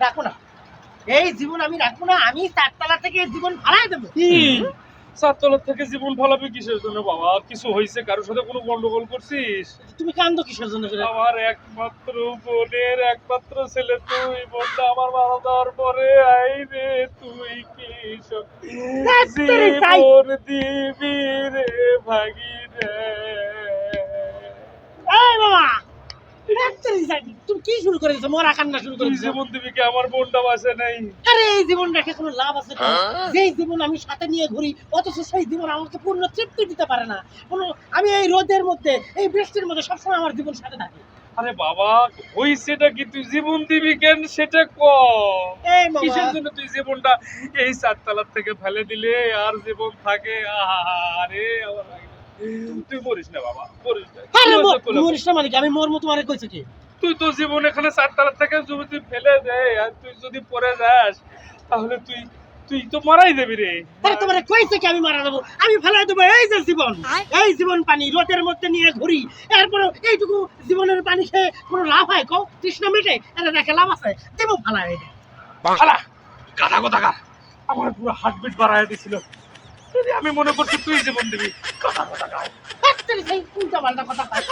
রাখবো না, এই জীবন আমি রাখবো না। আমি 4 তলা থেকে জীবন ফালাই দেবো। কি 7 তলা থেকে জীবন ফালাবি কিসের জন্য বাবা? কিছু হয়েছে? কারোর সাথে কোনো গন্ডগোল করছিস? তুমি কান্দো কিসের জন্য? আমার একমাত্র বোনের একমাত্র ছেলে তুই। বোনটা আমার মারা যাওয়ার পরে আই রে তুই কি জীবন দিবি রে ভাগি রে। এই বাবা, তুমি কি শুরু করে দিছো? মরা কান্না শুরু করে তুই দিছো। জীবন দিবি কি? আমার বোনটা বাঁচে নাই। আরে এই জীবন রেখে কোনো লাভ আছে? যেই জীবন আমি সাথে নিয়ে ঘুরি, অথচ সেই জীবন আমাকে পূর্ণ তৃপ্তি দিতে পারে না। আমি এই রোদের মধ্যে, এই বৃষ্টির মধ্যে সবসময় আমার জীবন সাথে থাকে। আরে বাবা, হইছেটা কি? তুই জীবন দিবি কেন সেটা ক। এই বাবা, কিসের জন্য তুই জীবনটা এই 4 তলার থেকে ফেলে দিলে আর জীবন থাকে? আরে আমার ভাই, তুই মরিস না বাবা, মরিস না। আরে মরিস না মানে কি? আমি মরমু তোমারে কইছে কি? তুই তো জীবন এখানে 4 তলার থেকে যদি ফেলে দেয় আর তুই যদি পড়ে যাস তাহলে তুই তুই তো মারাই দেবি রে। আরে তোমারে কইছে কি আমি মারা দেবো? আমি ফেলাই দেবো। এই যে জীবন, এই জীবন পানি রোদের মধ্যে নিয়ে ঘুরি, এরপরে এইটুকু জীবনের পানি খেয়ে কোনো লাভ হয়? কও, তৃষ্ণা মেটে? আরে দেখে লাভ আছে? দেবো ফালাই এটা। শালা গাধা কোথাকার, আমার পুরো হার্টবিট বাড়ায় দিছিল। যদি আমি মনে করছি তুই জীবন দিবি, গাধা কোথাকার। সেই উল্টা পাল্টা কথা কয়।